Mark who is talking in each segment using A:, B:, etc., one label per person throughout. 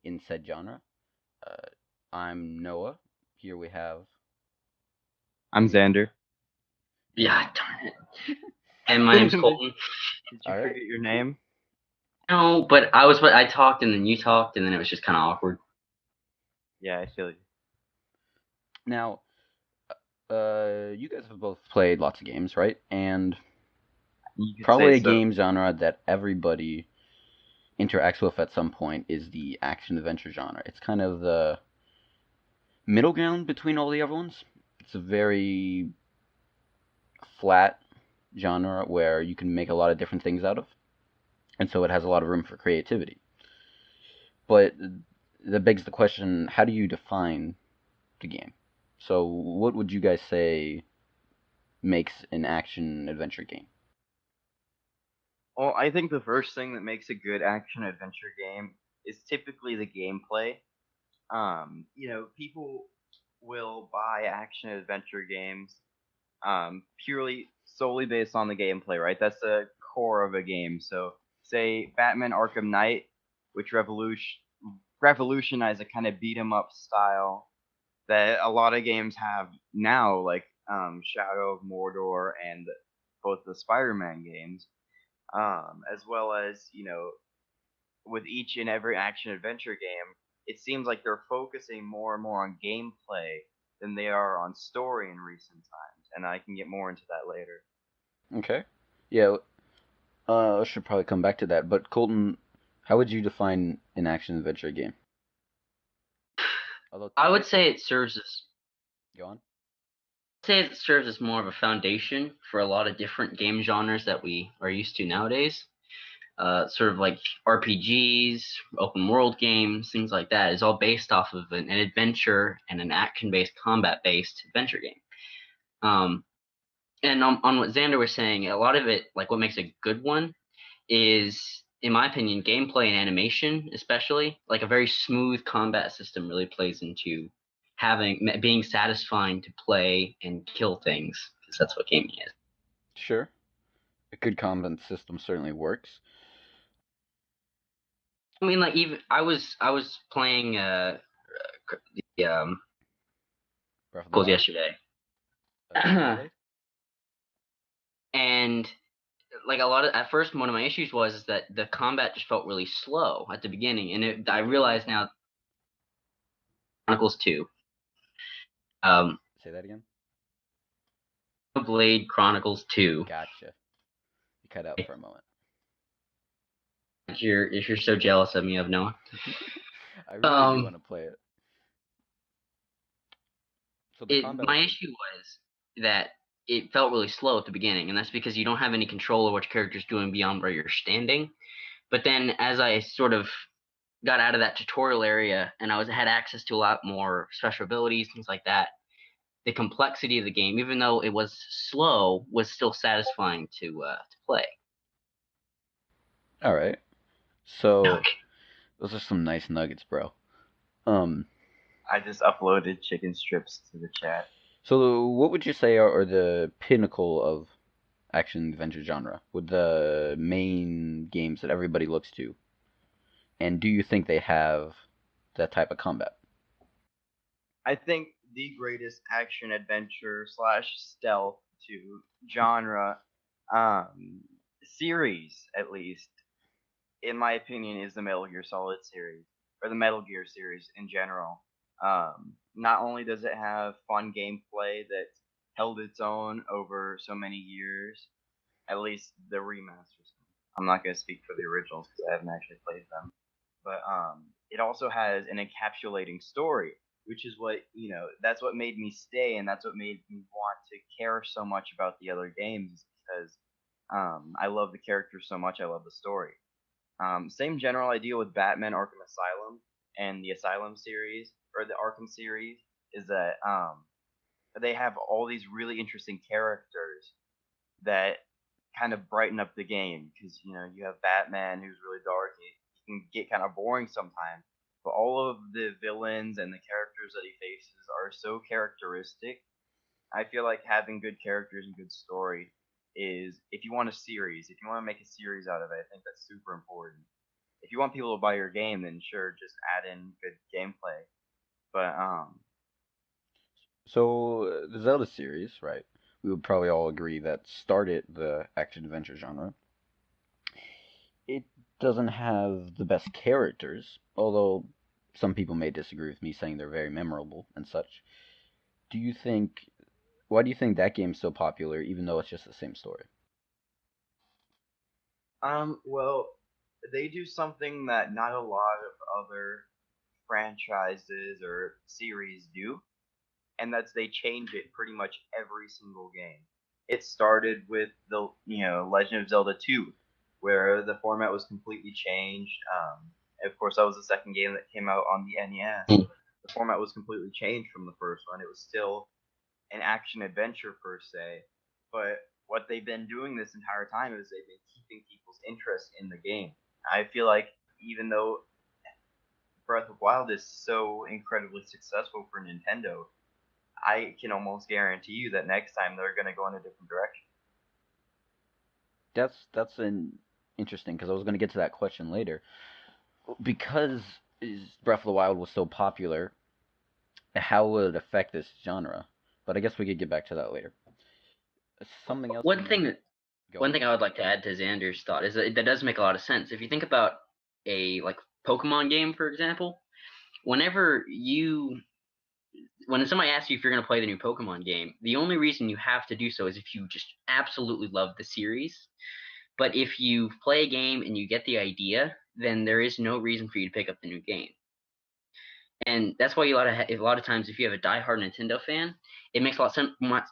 A: in said genre. Uh, I'm Noah. Here we have,
B: I'm Xander.
C: Yeah,
A: and
C: darn it. And my name's
B: Did
C: Colton.
B: you
A: all right.
B: forget your name?
C: No, but I talked and then you talked and then it was just kind of awkward.
B: Yeah, I feel you.
A: Now, you guys have both played lots of games, right? And
B: You could say
A: probably a
B: so.
A: game genre that everybody interacts with at some point is the action adventure genre. It's kind of the middle ground between all the other ones. It's a very flat genre where you can make a lot of different things out of, and so it has a lot of room for creativity. But that begs the question: how do you define the game? So, what would you guys say makes an action adventure game?
B: Well, I think the first thing that makes a good action adventure game is typically the gameplay. People will buy action adventure games purely solely based on the gameplay, right? That's the core of a game. So, say Batman Arkham Knight, which revolutionized a kind of beat 'em up style that a lot of games have now, like Shadow of Mordor and both the Spider-Man games, as well as with each and every action adventure game, it seems like they're focusing more and more on gameplay than they are on story in recent times, and I can get more into that later.
A: Okay. Yeah, I should probably come back to that. But Colton, how would you define an action adventure game? Although,
C: I would say it serves as
A: go on.
C: say it serves as more of a foundation for a lot of different game genres that we are used to nowadays. Sort of like RPGs, open world games, things like that, is all based off of an adventure and an action based, combat based adventure game. Um, and on what Xander was saying, a lot of it, like what makes a good one, is, in my opinion, gameplay and animation, especially. Like a very smooth combat system really plays into being satisfying to play and kill things, because that's what gaming is.
A: Sure. A good combat system certainly works.
C: I mean, like even I was playing the
A: Breath of the
C: Chronicles
A: Wild,
C: yesterday,
A: yesterday.
C: and like a lot of at first one of my issues was is that the combat just felt really slow at the beginning, and I
A: Which game?
C: realize now Chronicles 2, um,
A: Say that again.
C: Blade Chronicles 2.
A: Gotcha. You cut out for a moment.
C: If you're so jealous of me, of Noah.
A: I really do
C: Um,
A: want to play it. So the
C: it
A: combat
C: my
A: was good.
C: issue was that it felt really slow at the beginning, and that's because you don't have any control of what your character's doing beyond where you're standing. But then as I sort of got out of that tutorial area and I had access to a lot more special abilities, things like that, the complexity of the game, even though it was slow, was still satisfying to play.
A: All right. So
C: Okay.
A: those are some nice nuggets, bro. Um.
B: I just uploaded chicken strips to the chat.
A: So what would you say are the pinnacle of action adventure genre? With the main games that everybody looks to? And do you think they have that type of combat?
B: I think the greatest action adventure slash stealth to genre um, series, at least in my opinion, is the Metal Gear Solid series or the Metal Gear series in general. Not only does it have fun gameplay that held its own over so many years, at least the remasters. I'm not going to speak for the originals because I haven't actually played them, but it also has an encapsulating story, which is what that's what made me stay, and that's what made me want to care so much about the other games because I love the characters so much. I love the story. Same general idea with Batman Arkham Asylum and the Asylum series or the Arkham series is that they have all these really interesting characters that kind of brighten up the game because you have Batman who's really dark. He can get kind of boring sometimes, but all of the villains and the characters that he faces are so characteristic. I feel like having good characters and good story is if you want a series, if you want to make a series out of it, I think that's super important. if you want people to buy your game, then sure, just add in good gameplay. But
A: So the Zelda series, right? We would probably all agree that started the action adventure genre. It doesn't have the best characters, although some people may disagree with me, saying they're very memorable and such. Do you think? Why do you think that game's so popular, even though it's just the same story?
B: well, they do something that not a lot of other franchises or series do, and that's they change it pretty much every single game. It started with the Legend of Zelda 2, where the format was completely changed. Of course, that was the second game that came out on the NES. The format was completely changed from the first one. It was still an action adventure per se, but what they've been doing this entire time is they've been keeping people's interest in the game. I feel like even though Breath of Wild is so incredibly successful for Nintendo, I can almost guarantee you that next time they're going to go in a different direction.
A: That's an interesting because I was going to get to that question later. Because Breath of the Wild was so popular, how would it affect this genre? But I guess we could get back to that later. Something else you
C: One
A: want
C: thing
A: to
C: that
A: go
C: one
A: on?
C: thing I would like to add to Xander's thought is that does make a lot of sense. If you think about a like Pokemon game, for example, whenever you when somebody asks you if you're going to play the new Pokemon game, the only reason you have to do so is if you just absolutely love the series. But if you play a game and you get the idea, then there is no reason for you to pick up the new game. And that's why a lot of times, if you have a diehard Nintendo fan, it makes a lot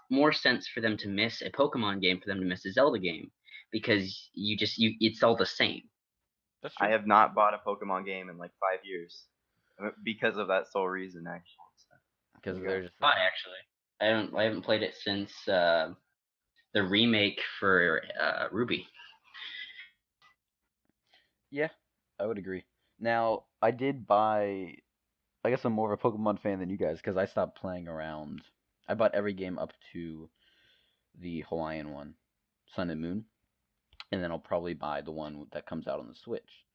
C: more sense for them to miss a Pokemon game for them to miss a Zelda game because it's all the same.
A: That's
B: I
A: true.
B: have not bought a Pokemon game in like 5 years because of that sole reason, actually. So, there
A: Because
B: you go.
A: they're just the
C: But
A: same.
C: actually, I haven't played it since the remake for Ruby.
A: Yeah, I would agree. Now, I did buy. I guess I'm more of a Pokemon fan than you guys because I stopped playing around. I bought every game up to the Hawaiian one, Sun and Moon, and then I'll probably buy the one that comes out on the Switch.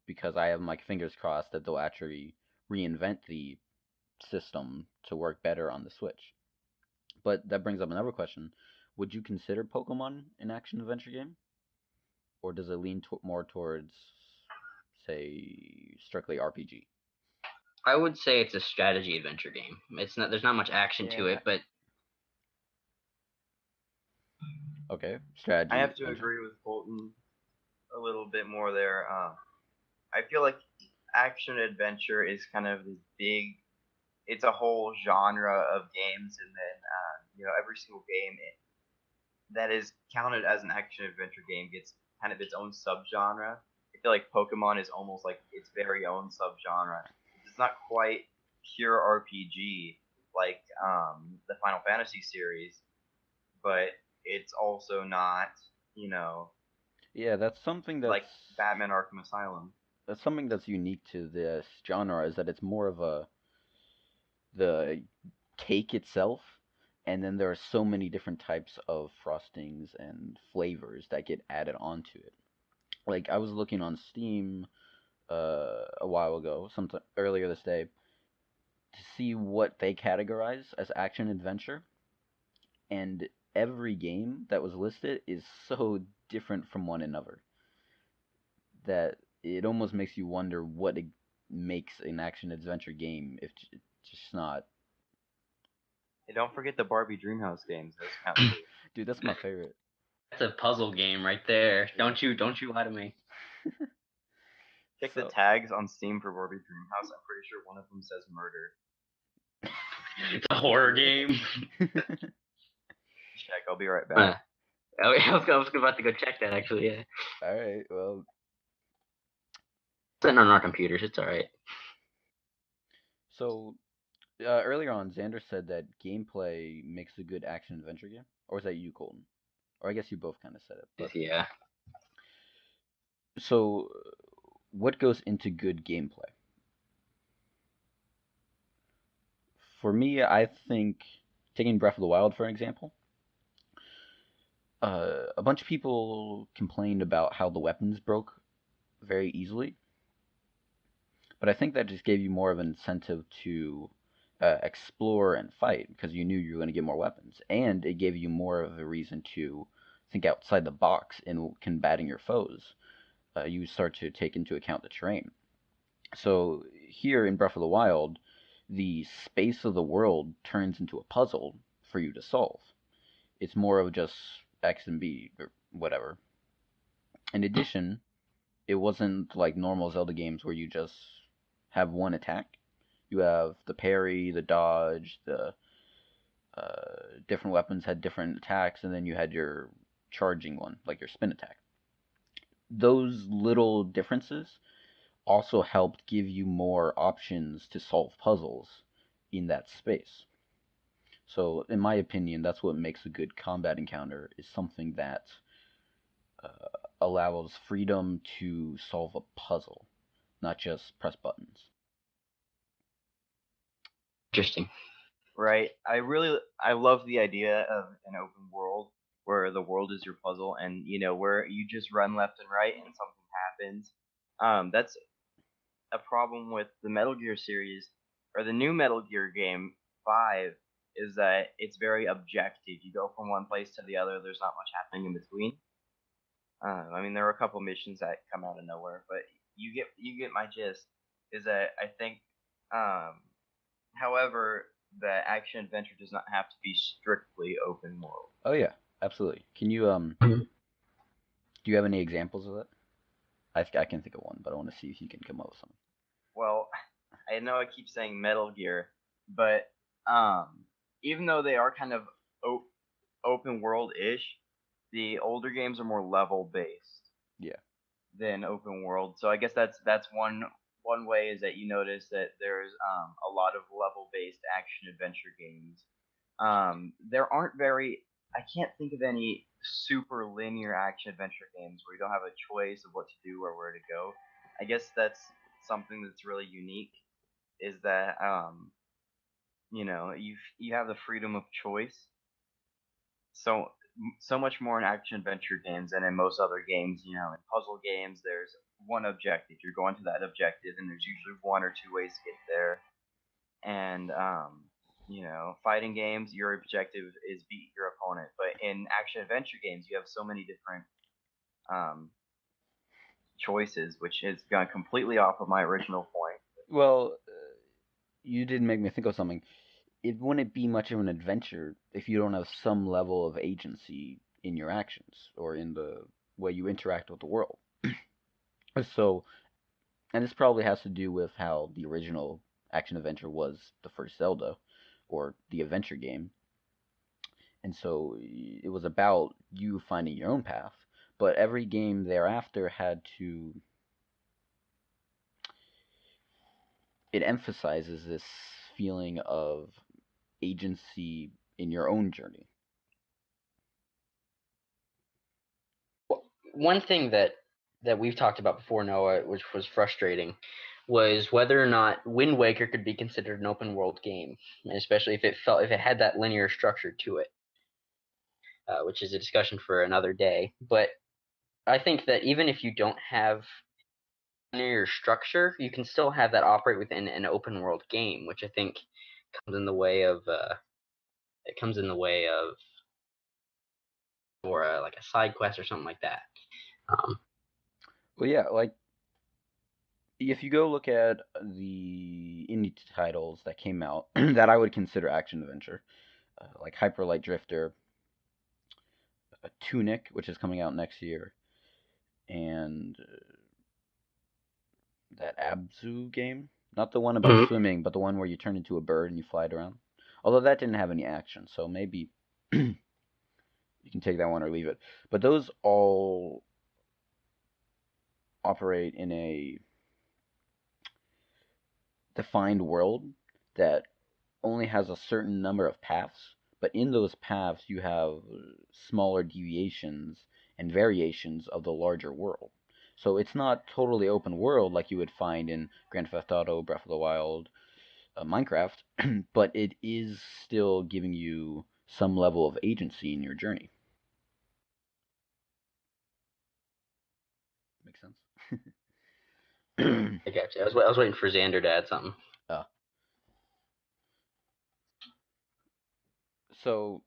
A: Because I have my fingers crossed that they'll actually reinvent the system to work better on the Switch. But that brings up another question: would you consider Pokemon an action adventure game, or does it lean more towards, say, strictly RPG?
C: I would say it's a strategy adventure game. It's not There's not much action to
B: Yeah,
C: it, but
A: Okay,
B: I
A: strategy
B: have to
A: adventure.
B: agree with Colton a little bit more there. I feel like action adventure is kind of this big. It's a whole genre of games, and then every single game that is counted as an action adventure game gets kind of its own subgenre. I feel like Pokemon is almost like its very own subgenre. It's not quite pure RPG like the Final Fantasy series, but it's also not, you know,
A: Yeah, that's something
B: like Batman Arkham Asylum.
A: that's unique to this genre is that it's more of a the cake itself, and then there are so many different types of frostings and flavors that get added onto it. Like I was looking on Steam a while ago, sometime earlier this day, to see what they categorize as action adventure, and every game that was listed is so different from one another that it almost makes you wonder what it makes an action adventure game if it's just not.
B: And don't forget the Barbie Dreamhouse games; those count too.
A: Dude, that's my favorite.
C: that's a puzzle game right there.
A: Yeah.
C: Don't you lie to me.
B: Check the
A: So,
B: tags on Steam for Barbie Dreamhouse. I'm pretty sure one of them says murder.
C: It's a horror game.
B: Check. I'll be right back.
C: Uh, I was about to go check that actually. Yeah,
A: all right, well,
C: it's sitting on our computers. It's all right.
A: so earlier on, Xander said that gameplay makes a good action adventure game, or was that you, Colton? Or I guess you both kind of said it. But
C: Yeah,
A: so, what goes into good gameplay? For me, I think taking Breath of the Wild for an example, a bunch of people complained about how the weapons broke very easily. But I think that just gave you more of an incentive to explore and fight because you knew you were going to get more weapons, and it gave you more of a reason to think outside the box in combating your foes. You start to take into account the terrain. So here in Breath of the Wild, the space of the world turns into a puzzle for you to solve. It's more of just X and B or whatever. In addition, it wasn't like normal Zelda games where you just have one attack. You have the parry, the dodge, the different weapons had different attacks, and then you had your charging one, like your spin attack. Those little differences also helped give you more options to solve puzzles in that space. So, in my opinion, that's what makes a good combat encounter is something that allows freedom to solve a puzzle, not just press buttons.
C: Interesting.
B: Right. I love the idea of an open world where the world is your puzzle, and where you just run left and right and something happens. That's a problem with the Metal Gear series or the new Metal Gear game 5 is that it's very objective. You go from one place to the other. There's not much happening in between. I mean, there are a couple missions that come out of nowhere, but you get my gist. Is that I think, um, however, the action adventure does not have to be strictly open world.
A: Oh yeah, absolutely. Can you
C: Mhm.
A: do you have any examples of that? I can think of one, but I want to see if you can come up with something.
B: Well, I know I keep saying Metal Gear, but um, even though they are kind of open world ish, the older games are more level based
A: Yeah.
B: than open world. So I guess that's one way is that you notice that there's a lot of level based action adventure games. There aren't very. I can't think of any super linear action adventure games where you don't have a choice of what to do or where to go. I guess that's something that's really unique is that you have the freedom of choice. So much more in action adventure games than in most other games. In puzzle games, there's one objective. You're going to that objective, and there's usually one or two ways to get there. And fighting games, your objective is beat your opponent. But in action adventure games, you have so many different um, choices, which has gone completely off of my original point.
A: Well, you did make me think of something. It wouldn't be much of an adventure if you don't have some level of agency in your actions or in the way you interact with the world. So, and this probably has to do with how the original action adventure was the first Zelda or the adventure game. And so it was about you finding your own path. But every game thereafter had to. It emphasizes this feeling of agency in your own journey.
C: One thing that we've talked about before, Noah, which was frustrating, was whether or not Wind Waker could be considered an open world game, and especially if it had that linear structure to it, which is a discussion for another day. But I think that even if you don't have linear structure, you can still have that operate within an open world game, which I think comes in the way of or like a side quest or something like that.
A: Well, yeah, like if you go look at the indie titles that came out that I would consider action adventure, like Hyper Light Drifter, Tunic, which is coming out next year, and that Abzu game, not the one about swimming, but the one where you turn into a bird and you fly it around. Although that didn't have any action, so maybe you can take that one or leave it. But those all operate in a defined world that only has a certain number of paths, but in those paths you have smaller deviations and variations of the larger world. So it's not totally open world like you would find in Grand Theft Auto, Breath of the Wild, Minecraft, but it is still giving you some level of agency in your journey. Makes sense?
C: I got you. I was waiting for Xander to add something.
A: So,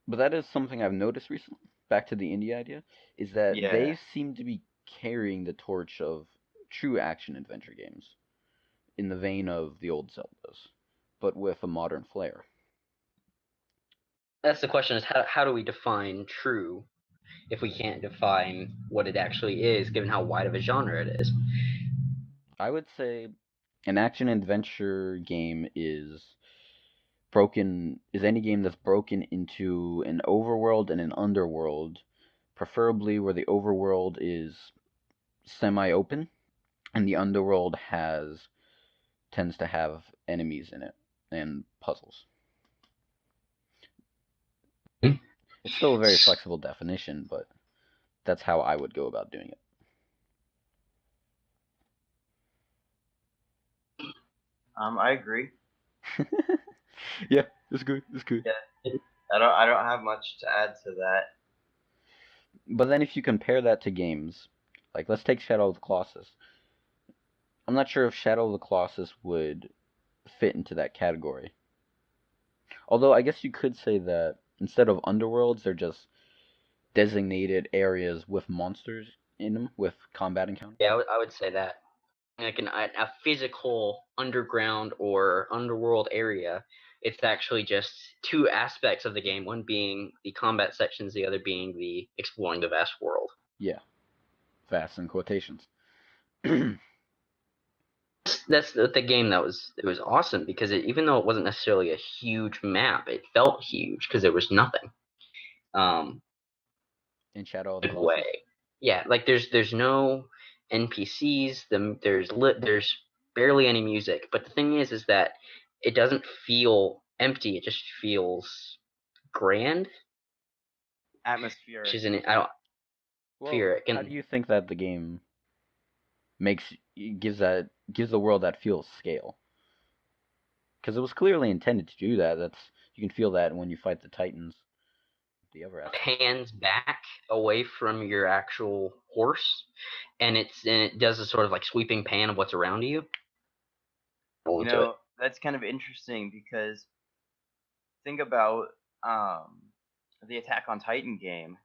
A: but that is something I've noticed recently. Back to the indie idea, is that
B: Yeah.
A: they seem to be carrying the torch of true action adventure games in the vein of the old Zeldas, but with a modern flair.
C: That's the question: is how do we define true if we can't define what it actually is, given how wide of a genre it is?
A: I would say an action adventure game is any game that's broken into an overworld and an underworld, preferably where the overworld is semi-open and the underworld tends to have enemies in it and puzzles.
C: Hmm?
A: It's still a very flexible definition, but that's how I would go about doing
B: I agree.
A: it. Yeah, it's good. It's good.
B: Yeah. I don't have much to add to that.
A: But then if you compare that to games, like let's take Shadow of the Colossus. I'm not sure if Shadow of the Colossus would fit into that category. Although I guess you could say that instead of underworlds, they're just designated areas with monsters in them with combat encounters.
C: Yeah, I would say that. Like a physical underground or underworld area, it's actually just two aspects of the game, one being the combat sections, the other being the exploring the vast world.
A: Yeah, vast in quotations.
C: That's the game it was awesome because even though it wasn't necessarily a huge map, it felt huge because there was nothing.
A: In Shadow of the
C: Good
A: Colossus?
C: way. Yeah, like there's no NPCs. There's barely any music. But the thing is that it doesn't feel empty. It just feels grand, which
B: Atmospheric.
C: isn't. I don't
A: Well,
C: fear it.
A: how do you think that the game makes gives the world that feels scale? Because it was clearly intended to do that. That's you can feel that when you fight the Titans. The other aspect.
C: Pans back away from your actual horse, and it does a sort of like sweeping pan of what's around you. Roll
B: You
C: into it.
B: know, that's kind of interesting because think about um, the Attack on Titan game,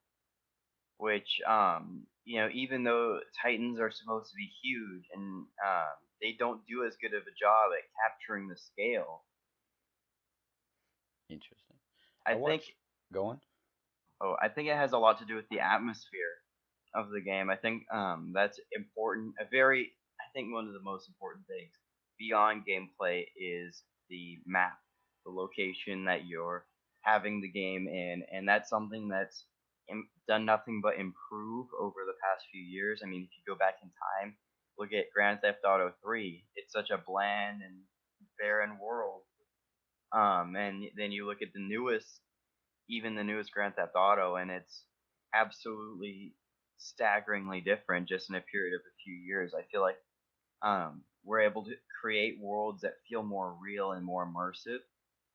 B: which even though Titans are supposed to be huge and they don't do as good of a job at capturing the scale.
A: Interesting.
B: I
A: I
B: think
A: watched. Go on.
B: I think it has a lot to do with the atmosphere of the game. I think that's important. I think one of the most important things beyond gameplay is the map, the location that you're having the game in, and that's something that's done nothing but improve over the past few years. I mean, if you go back in time, look at Grand Theft Auto 3. It's such a bland and barren world. And then you look at even the newest Grand Theft Auto, and it's absolutely staggeringly different just in a period of a few years. I feel like we're able to create worlds that feel more real and more immersive.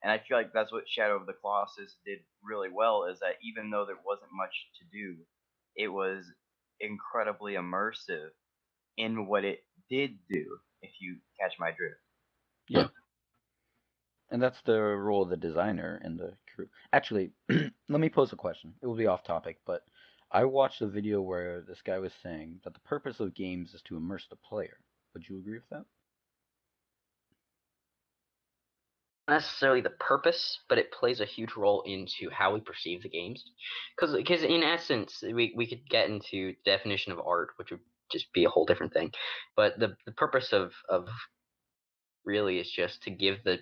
B: And I feel like that's what Shadow of the Colossus did really well, is that even though there wasn't much to do, it was incredibly immersive in what it did do, if you catch my drift.
A: Yeah, and that's the role of the designer and the crew. Actually, let me pose a question. It will be off topic, but I watched a video where this guy was saying that the purpose of games is to immerse the player. Would you agree with that?
C: Not necessarily the purpose, but it plays a huge role into how we perceive the games. Because in essence, we could get into definition of art, which would just be a whole different thing. But the purpose of really is just to give the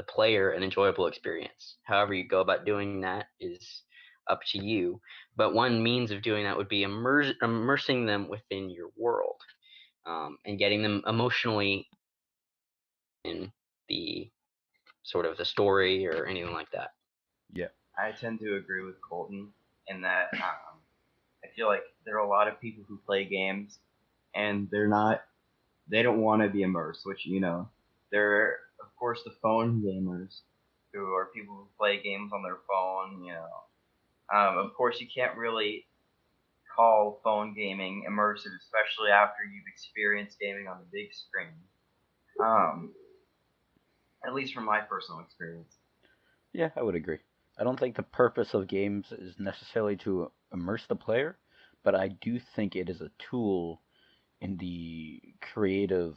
C: player an enjoyable experience. However you go about doing that is up to you. But one means of doing that would be immersing them within your world, and getting them emotionally in the sort of the story or anything like that.
A: Yeah.
B: I tend to agree with Colton in that I feel like there are a lot of people who play games and they don't want to be immersed, which, there are, of course, the phone gamers who are people who play games on their phone, Of course, you can't really call phone gaming immersive, especially after you've experienced gaming on the big screen. At least from my personal experience.
A: Yeah, I would agree. I don't think the purpose of games is necessarily to immerse the player, but I do think it is a tool in the creative,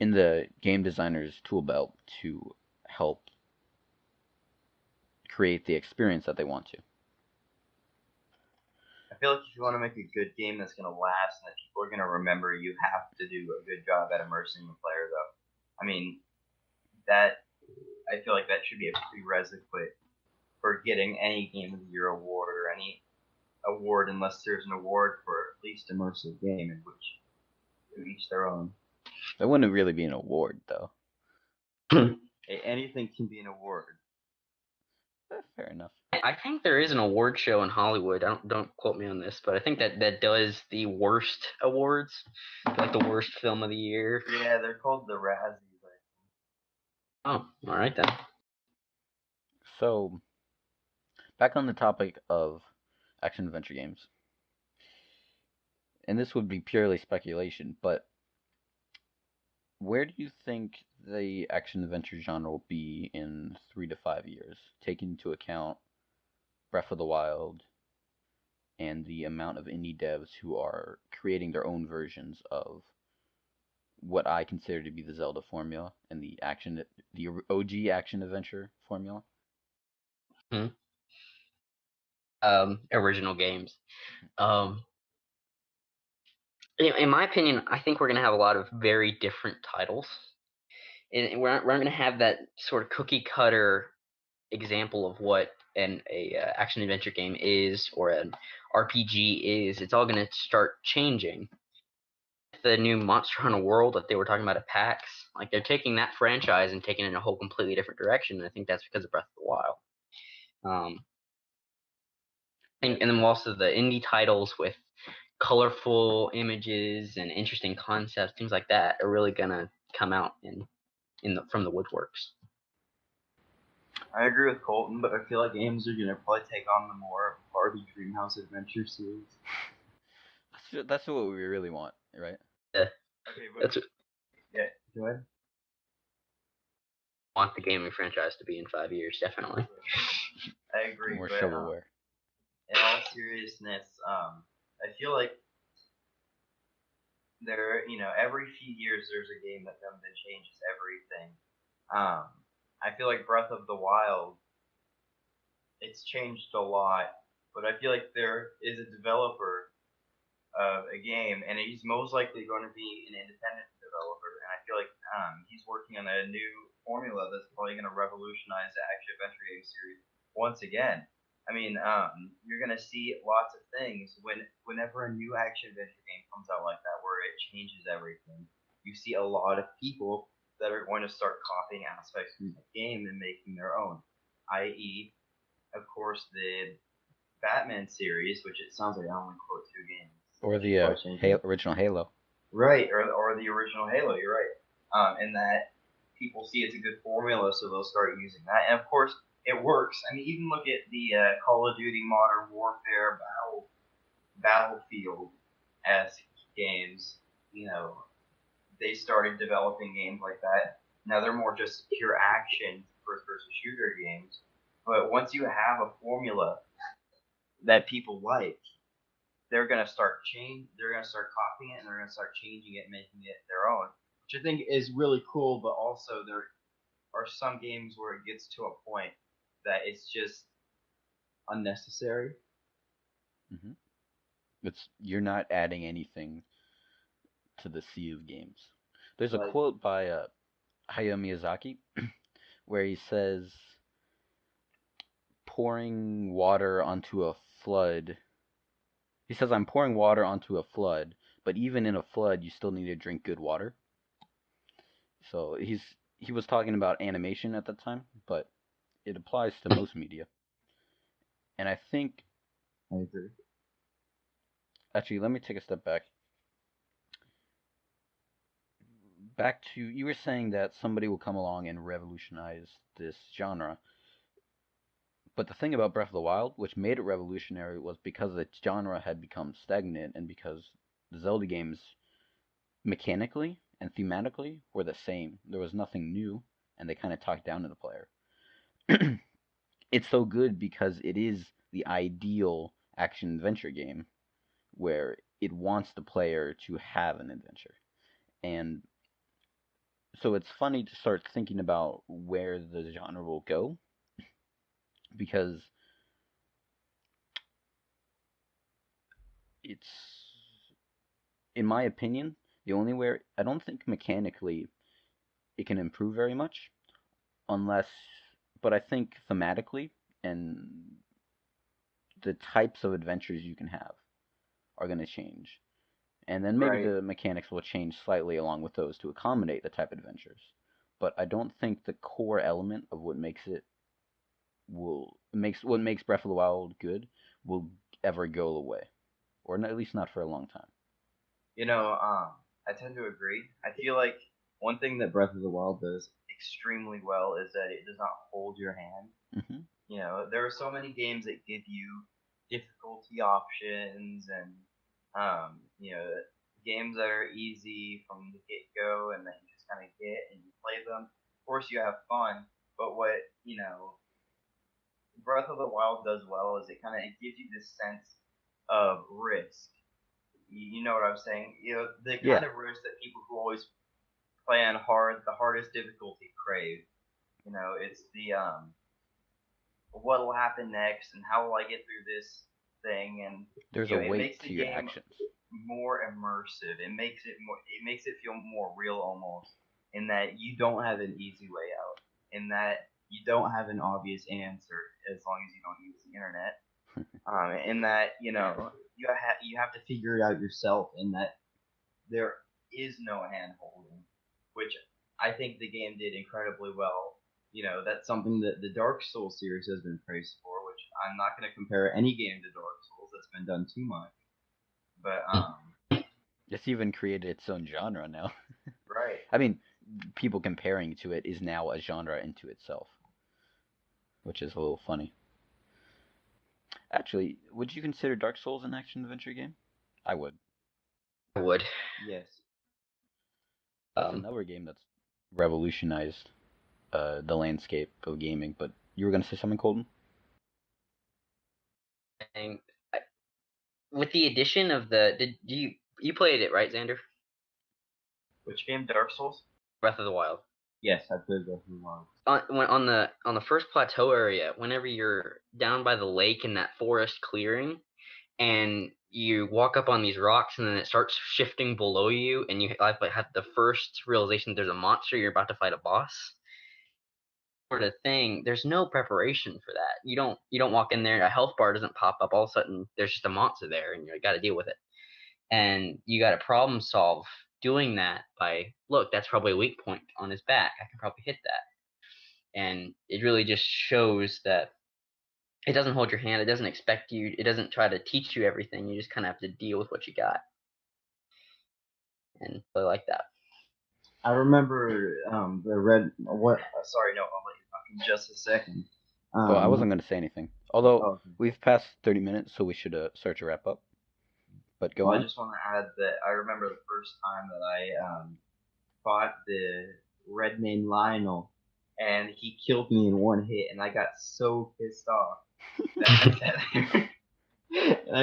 A: in the game designer's tool belt to help create the experience that they want to.
B: I feel like if you want to make a good game that's going to last and that people are going to remember, you have to do a good job at immersing the player, though. I mean, I feel like that should be a prerequisite for getting any Game of the Year award or any award, unless there's an award for at least immersive game, in which to each their own.
A: That wouldn't really be an award, though.
B: Anything can be an award.
A: Fair enough.
C: I think there is an award show in Hollywood. Don't quote me on this, but I think that does the worst awards, like the worst film of the year.
B: Yeah, they're called the Razzies.
C: Oh, all right then.
A: So, back on the topic of action adventure games, and this would be purely speculation, but where do you think the action adventure genre will be in 3 to 5 years, taking into account Breath of the Wild and the amount of indie devs who are creating their own versions of what I consider to be the Zelda formula and the OG action adventure formula?
C: Original games. In my opinion, I think we're going to have a lot of very different titles. And we're not going to have that sort of cookie cutter example of what a action adventure game is or an RPG is. It's all going to start changing. The new Monster Hunter World that they were talking about at PAX, like they're taking that franchise and taking it in a whole completely different direction. And I think that's because of Breath of the Wild. And then also the indie titles with colorful images and interesting concepts, things like that, are really gonna come out from the woodworks.
B: I agree with Colton, but I feel like games are gonna probably take on the more Barbie Dreamhouse Adventure series.
A: That's what we really want, right?
C: Yeah.
B: Okay, but yeah, go ahead.
C: Want the gaming franchise to be in 5 years, definitely.
B: I agree.
A: More
B: but,
A: shovelware.
B: In all seriousness, I feel like every few years there's a game that comes and changes everything. I feel like Breath of the Wild, it's changed a lot, but I feel like there is a developer of a game, and he's most likely going to be an independent developer, and I feel like he's working on a new formula that's probably going to revolutionize the action adventure game series once again. I mean, you're going to see lots of things whenever a new action adventure game comes out like that, where it changes everything. You see a lot of people that are going to start copying aspects from the game and making their own, i.e., of course, the Batman series, which it sounds like I only quote 2 games.
A: Or the original Halo.
B: Right, or the original Halo, you're right. And that people see it's a good formula, so they'll start using that. And of course, it works. I mean, even look at the Call of Duty Modern Warfare Battlefield-esque games. They started developing games like that. Now they're more just pure action first-person shooter games. But once you have a formula that people like, they're gonna start copying it, and they're gonna start changing it, and making it their own, which I think is really cool. But also, there are some games where it gets to a point that it's just unnecessary.
A: Mm-hmm. You're not adding anything to the sea of games. There's a quote by Hayao Miyazaki where he says, pouring water onto a flood. He says, I'm pouring water onto a flood, but even in a flood, you still need to drink good water. So he was talking about animation at the time, but it applies to most media. And I think...
B: I agree.
A: Actually, let me take a step back. Back to, you were saying that somebody will come along and revolutionize this genre. But the thing about Breath of the Wild, which made it revolutionary, was because the genre had become stagnant and because the Zelda games, mechanically and thematically, were the same. There was nothing new, and they kind of talked down to the player. It's so good because it is the ideal action adventure game where it wants the player to have an adventure. And so it's funny to start thinking about where the genre will go because it's, in my opinion, the only where I don't think mechanically it can improve very much unless, but I think thematically and the types of adventures you can have are going to change. And then maybe
B: Right.
A: the mechanics will change slightly along with those to accommodate the type of adventures. But I don't think the core element of what makes Breath of the Wild good will ever go away, or at least not for a long time.
B: I tend to agree. I feel like one thing that Breath of the Wild does extremely well is that it does not hold your hand.
A: Hmm.
B: There are so many games that give you difficulty options and um, you know, games that are easy from the get go and that you just kind of get and you play them. Of course, you have fun, but what Breath of the Wild does well is it gives you this sense of risk. You know what I'm saying? The
A: Yeah,
B: kind of risk that people who always play on the hardest difficulty crave. It's the what will happen next and how will I get through this thing, and
A: there's a
B: it makes
A: weight
B: the
A: to your
B: game
A: actions.
B: more immersive. It makes it feel more real almost, in that you don't have an easy way out, in that you don't have an obvious answer as long as you don't use the internet. In that you have to figure it out yourself, in that there is no hand holding, which I think the game did incredibly well. That's something that the Dark Souls series has been praised for, which I'm not going to compare any game to Dark Souls. That's been done too much. But
A: It's even created its own genre now.
B: right.
A: I mean, people comparing to it is now a genre into itself, which is a little funny. Actually, would you consider Dark Souls an action adventure game? I would.
C: I would.
B: Yes.
A: That's
C: Um,
A: another game that's revolutionized the landscape of gaming. But you were gonna say something, Colton?
C: and I, with the addition of did you played it, right, Xander?
B: Which game? Dark Souls?
C: Breath of the Wild.
B: Yes, I played Breath of the Wild.
C: On the first plateau area, whenever you're down by the lake in that forest clearing, and you walk up on these rocks, and then it starts shifting below you, and you have the first realization that there's a monster, you're about to fight a boss. Sort of thing. There's no preparation for that. You don't walk in there, a health bar doesn't pop up. All of a sudden, there's just a monster there, and you got to deal with it. And you got to problem solve doing that by, look, that's probably a weak point on his back. I can probably hit that. And it really just shows that it doesn't hold your hand. It doesn't expect you. It doesn't try to teach you everything. You just kind of have to deal with what you got. And I like that.
B: I remember the red. What? Sorry, no. I'll let you talk in just a second.
A: Oh, I wasn't gonna say anything. Although
B: Oh,
A: we've passed 30 minutes, so we should start to wrap up. But go
B: well, I
A: on.
B: just want to add that I remember the first time that I fought the red name Lionel, and he killed me in one hit, and I got so pissed off that I sat there and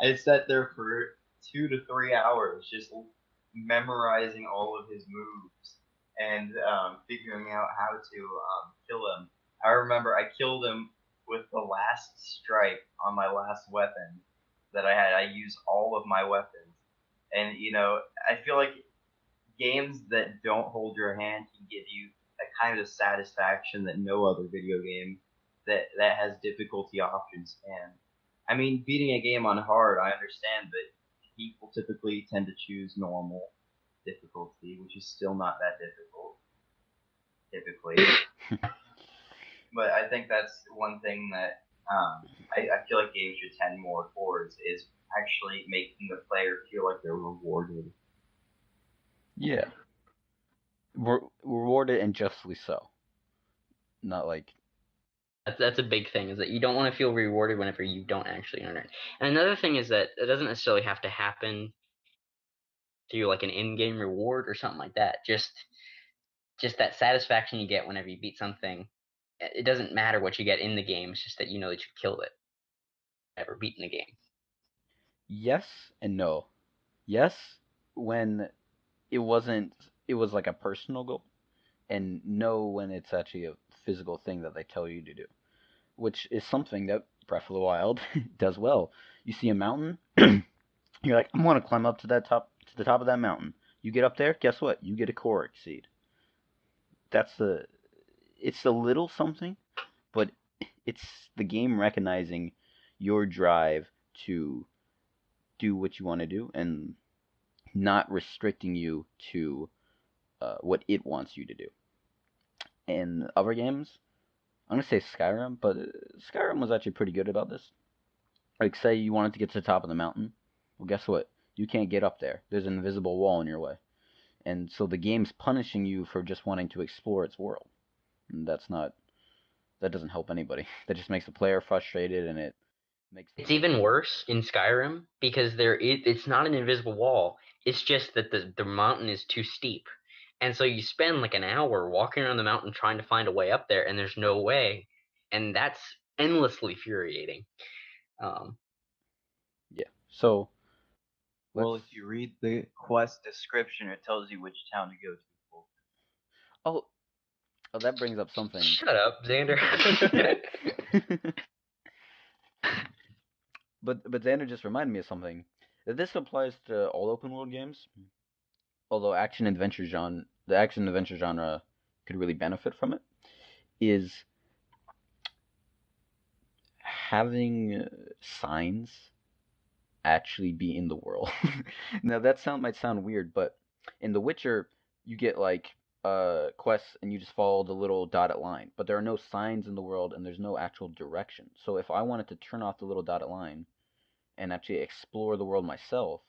B: I sat there for 2 to 3 hours just memorizing all of his moves and figuring out how to kill him. I remember I killed him with the last strike on my last weapon that I had. I used all of my weapons, and I feel like games that don't hold your hand can give you a kind of satisfaction that no other video game that has difficulty options can. I mean, beating a game on hard, I understand, but people typically tend to choose normal difficulty, which is still not that difficult, typically. But I think that's one thing that I feel like games should tend more towards, is actually making the player feel like they're rewarded.
A: Yeah, rewarded and justly so. Not like
C: That's a big thing, is that you don't want to feel rewarded whenever you don't actually earn it. And another thing is that it doesn't necessarily have to happen through like an in-game reward or something like that. Just that satisfaction you get whenever you beat something. It doesn't matter what you get in the game. It's just that you know that you killed it. Ever beaten the game.
A: Yes and no. Yes, when it wasn't, it was like a personal goal, and no, when it's actually a physical thing that they tell you to do, which is something that Breath of the Wild does well. You see a mountain, you're like, I want to climb up to the top of that mountain. You get up there, guess what? You get a Korok seed. That's it's the little something, but it's the game recognizing your drive to do what you want to do and not restricting you to what it wants you to do. In other games, I'm gonna say Skyrim, but Skyrim was actually pretty good about this. Like, say you wanted to get to the top of the mountain, well, guess what? You can't get up there. There's an invisible wall in your way, and so the game's punishing you for just wanting to explore its world. And that doesn't help anybody. That just makes the player frustrated, and it makes
C: It's even worse in Skyrim because it's not an invisible wall. It's just that the mountain is too steep. And so you spend like an hour walking around the mountain trying to find a way up there, and there's no way. And that's endlessly infuriating.
A: yeah. So
B: Well, if you read the quest description, it tells you which town to go to.
A: oh, that brings up something.
C: Shut up, Xander.
A: But Xander just reminded me of something. That this applies to all open world games, although the action adventure genre could really benefit from it, is having signs actually be in the world. Now that might sound weird, but in The Witcher you get like quests and you just follow the little dotted line, but there are no signs in the world and there's no actual direction. So if I wanted to turn off the little dotted line and actually explore the world myself,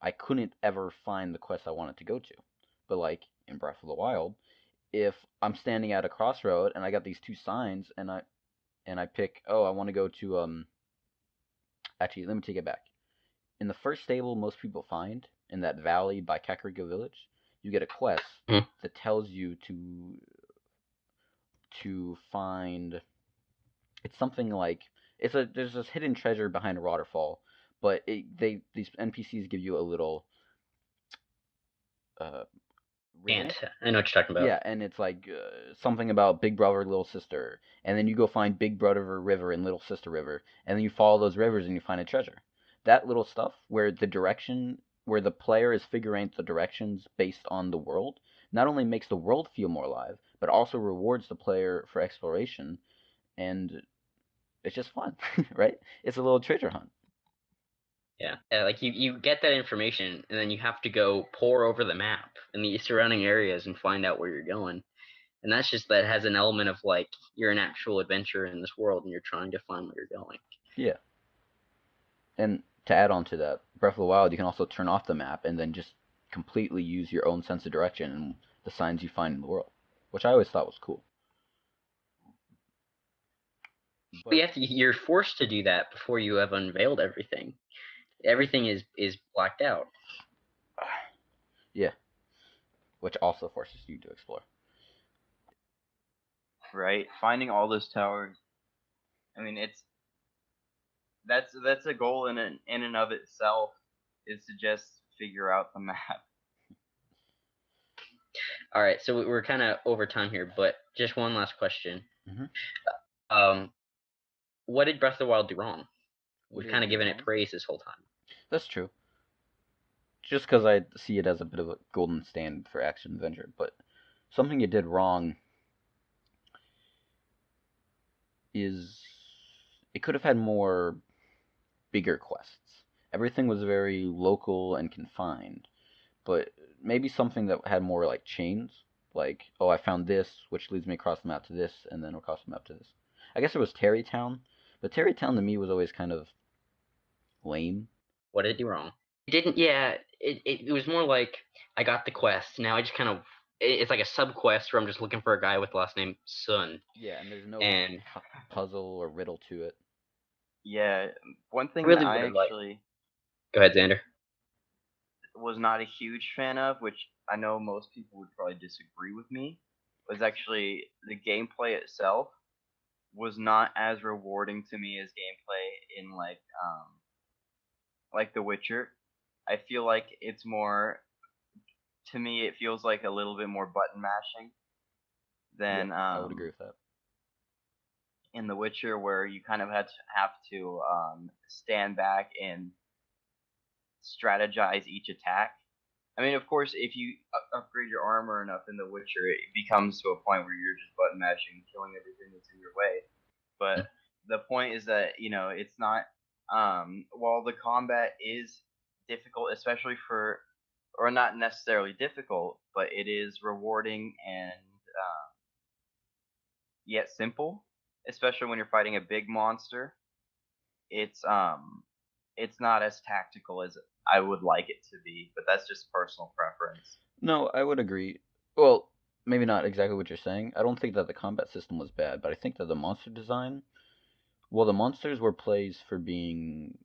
A: I couldn't ever find the quest I wanted to go to. But like in Breath of the Wild, if I'm standing at a crossroad and I got these two signs and I pick, oh, I want to go to actually, let me take it back. In the first stable most people find in that valley by Kakariko Village, you get a quest that tells you to find. It's something like there's this hidden treasure behind a waterfall, but these NPCs give you a little
C: And I know what you're talking about.
A: yeah, and it's like something about Big Brother, Little Sister, and then you go find Big Brother River and Little Sister River, and then you follow those rivers and you find a treasure. That little stuff where the player is figuring out the directions based on the world, not only makes the world feel more alive, but also rewards the player for exploration, and it's just fun, right? It's a little treasure hunt.
C: Yeah, like you get that information, and then you have to go pore over the map and the surrounding areas and find out where you're going. And that has an element of like you're an actual adventurer in this world, and you're trying to find where you're going.
A: Yeah. And to add on to that, Breath of the Wild, you can also turn off the map and then just completely use your own sense of direction and the signs you find in the world, which I always thought was cool.
C: But you're forced to do that before you have unveiled everything. Everything is blacked out.
A: Yeah, which also forces you to explore.
B: Right, finding all those towers. I mean, that's a goal in and of itself, is to just figure out the map.
C: All right, so we're kind of over time here, but just one last question.
A: Mm-hmm.
C: What did Breath of the Wild do wrong? We've kind of given it praise this whole time.
A: That's true. Just because I see it as a bit of a golden standard for action adventure, but something it did wrong is it could have had more bigger quests. Everything was very local and confined, but maybe something that had more like chains, like, oh, I found this, which leads me across the map to this, and then across the map to this. I guess it was Terrytown, but Terrytown to me was always kind of lame.
C: What did it do wrong? It didn't. Yeah, it was more like I got the quest. Now I just kind of it's like a sub quest where I'm just looking for a guy with the last name Sun.
A: Yeah, and there's no
C: And
A: puzzle or riddle to it.
B: Yeah, one
C: I
B: thing that
C: really,
B: I
C: really like.
B: actually
C: Go ahead, Xander.
B: was not a huge fan of, which I know most people would probably disagree with me, was actually the gameplay itself was not as rewarding to me as gameplay in like The Witcher. I feel like it's more to me it feels like a little bit more button mashing
A: Yeah,
B: than
A: I would agree with that.
B: in The Witcher where you kind of have to stand back and strategize each attack. I mean, of course, if you upgrade your armor enough in The Witcher, it becomes to a point where you're just button mashing, killing everything that's in your way. But the point is that it's not. While the combat is difficult, especially for, or not necessarily difficult, but it is rewarding and yet simple, especially when you're fighting a big monster. It's it's not as tactical as I would like it to be, but that's just personal preference.
A: No, I would agree. Well, maybe not exactly what you're saying. I don't think that the combat system was bad, but I think that the monster design, well, the monsters were praised for being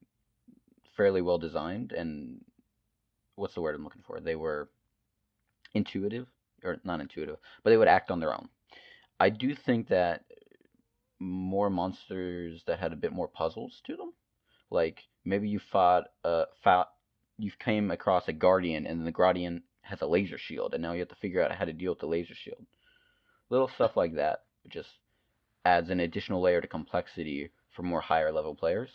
A: fairly well designed and what's the word I'm looking for? They were intuitive or not intuitive, but they would act on their own. I do think that more monsters that had a bit more puzzles to them, like maybe you came across a guardian and the guardian has a laser shield and now you have to figure out how to deal with the laser shield. Little stuff like that just adds an additional layer to complexity for more higher level players.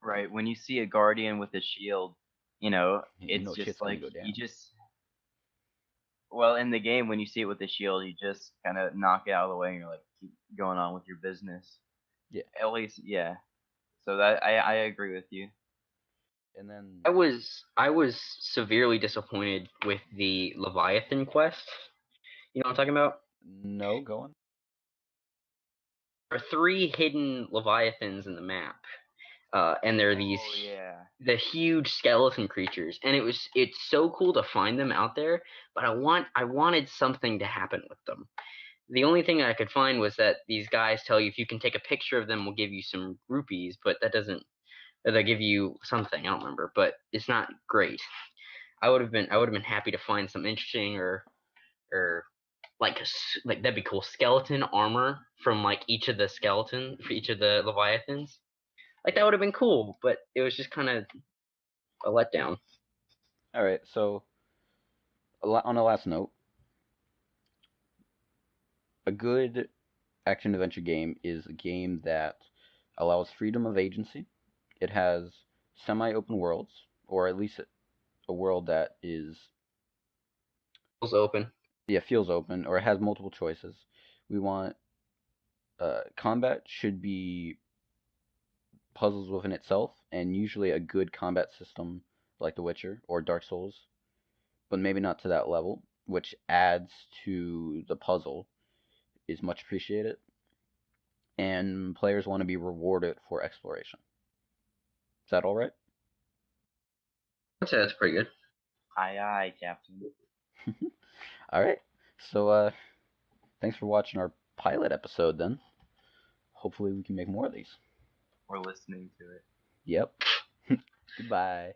B: Right. When you see a guardian with a shield, you know,
A: You
B: it's
A: know
B: just
A: shit's gonna
B: like
A: go
B: you
A: down.
B: just well, in the game when you see it with the shield, you just kind of knock it out of the way and you're like keep going on with your business.
A: Yeah.
B: At least, yeah. So that I agree with you.
A: And then
C: I was severely disappointed with the Leviathan quest. You know what I'm talking about?
A: no, go on.
C: There are 3 hidden Leviathans in the map, and they're these
B: Oh yeah.
C: the huge skeleton creatures, and it's so cool to find them out there. But I wanted something to happen with them. The only thing I could find was that these guys tell you if you can take a picture of them, we'll give you some rupees, but that doesn't. Or they give you something, I don't remember, but it's not great. I would have been happy to find some interesting or like that'd be cool skeleton armor from like each of the skeleton for each of the leviathans. Like that would have been cool, but it was just kind of a letdown.
A: All right, so on a last note, a good action adventure game is a game that allows freedom of agency. It has semi open worlds, or at least a world that is,
C: It was open.
A: yeah, feels open, or it has multiple choices. We want combat should be puzzles within itself, and usually a good combat system like The Witcher or Dark Souls, but maybe not to that level, which adds to the puzzle, is much appreciated. And players want to be rewarded for exploration. Is that all right?
C: I'd say that's pretty good.
B: Aye, Captain.
A: All right. So, thanks for watching our pilot episode then. Hopefully, we can make more of these.
B: We're listening to it.
A: Yep. Goodbye.